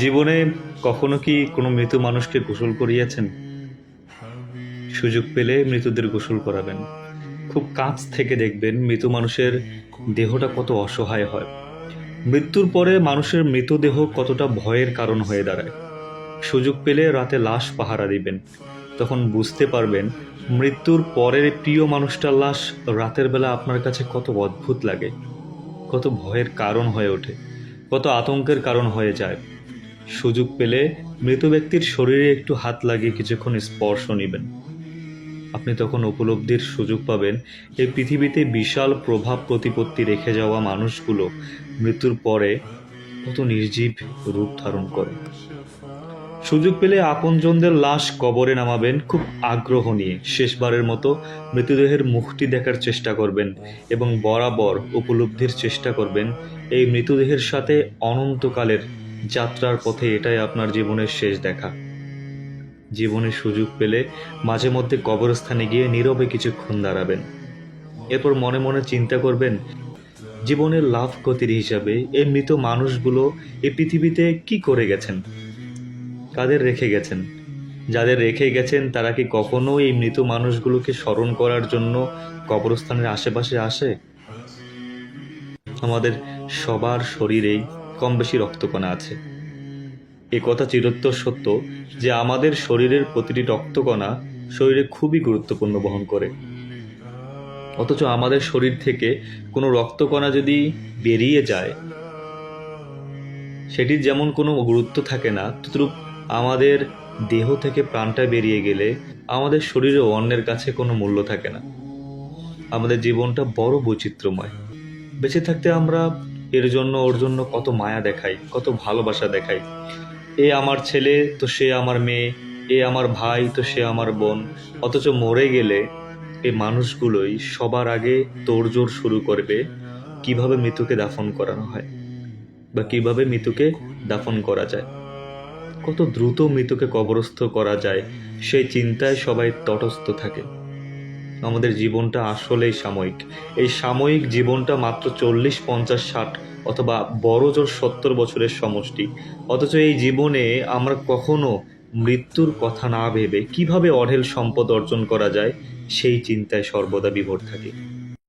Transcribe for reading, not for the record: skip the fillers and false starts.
জীবনে কখনো কি কোনো মৃত মানুষকে গোসল করিয়েছেন? সুযোগ পেলে মৃতদের গোসল করাবেন। খুব কাছ থেকে দেখবেন মৃত মানুষের দেহটা কত অসহায় হয়। মৃত্যুর পরে মানুষের মৃতদেহ কতটা ভয়ের কারণ হয়ে দাঁড়ায়। সুযোগ পেলে রাতে লাশ পাহারা দিবেন, তখন বুঝতে পারবেন মৃত্যুর পরের প্রিয় মানুষটার লাশ রাতের বেলা আপনার কাছে কত অদ্ভুত লাগে, কত ভয়ের কারণ হয়ে ওঠে, কত আতঙ্কের কারণ হয়ে যায়। সুযোগ পেলে মৃত ব্যক্তির শরীরে একটু হাত লাগিয়ে কিছুক্ষণ স্পর্শ নেবেন। আপনি তখন উপলব্ধির সুযোগ পাবেন এই পৃথিবীতে বিশাল প্রভাব প্রতিপত্তি রেখে যাওয়া মানুষগুলো মৃত্যুর পরে কত নির্জীব রূপ ধারণ করে। সুযোগ পেলে আপনজনদের লাশ কবরে নামাবেন খুব আগ্রহ নিয়ে। শেষবারের মতো মৃতদেহের মুখটি দেখার চেষ্টা করবেন এবং বরাবর উপলব্ধির চেষ্টা করবেন এই মৃতদেহের সাথে অনন্তকালের যাত্রার পথে এটাই আপনার জীবনের শেষ দেখা। জীবনের সুযোগ পেলে মাঝে মধ্যে কবরস্থানে গিয়ে নীরবে কিছুক্ষণ দাঁড়াবেন। এরপর মনে মনে চিন্তা করবেন জীবনের লাভ ক্ষতির হিসাবে এই মৃত মানুষগুলো এই পৃথিবীতে কি করে গেছেন, কাদের রেখে গেছেন। যাদের রেখে গেছেন তারা কি কখনো এই মৃত মানুষগুলোকে স্মরণ করার জন্য কবরস্থানের আশেপাশে আসে? আমাদের সবার শরীরেই কম বেশি রক্তকণা আছে। এ কথা চিরোত্তর সত্য যে আমাদের শরীরের প্রতিটি রক্তকণা শরীরে খুবই গুরুত্বপূর্ণ বহন করে। অথচ আমাদের শরীর থেকে কোনো রক্তকণা যদি বেরিয়ে যায়, সেটির যেমন কোনো গুরুত্ব থাকে না, তদ্রূপ আমাদের দেহ থেকে প্রাণটা বেরিয়ে গেলে আমাদের শরীরেও অন্যের কাছে কোনো মূল্য থাকে না। আমাদের জীবনটা বড় বৈচিত্র্যময়। বেঁচে থাকতে আমরা এর জন্য ওর জন্য কত মায়া দেখাই, কত ভালোবাসা দেখাই। এ আমার ছেলে তো সে আমার মেয়ে, এ আমার ভাই তো সে আমার বোন। অথচ মরে গেলে এই মানুষগুলোই সবার আগে তোড়জোড় শুরু করবে কিভাবে মৃত্যুকে দাফন করানো হয় বা কিভাবে মৃত্যুকে দাফন করা যায়, কত দ্রুত মৃত্যুকে কবরস্থ করা যায় সেই চিন্তায় সবাই তটস্থ থাকে। আমাদের জীবনটা আসলেই সাময়িক। এই সাময়িক জীবনটা মাত্র 40, 50, 60 অথবা বড় জোর 70 বছরের সমষ্টি। অথচ এই জীবনে আমরা কখনো মৃত্যুর কথা না ভেবে কিভাবে অঢেল সম্পদ অর্জন করা যায় সেই চিন্তায় সর্বদা বিভোর থাকি।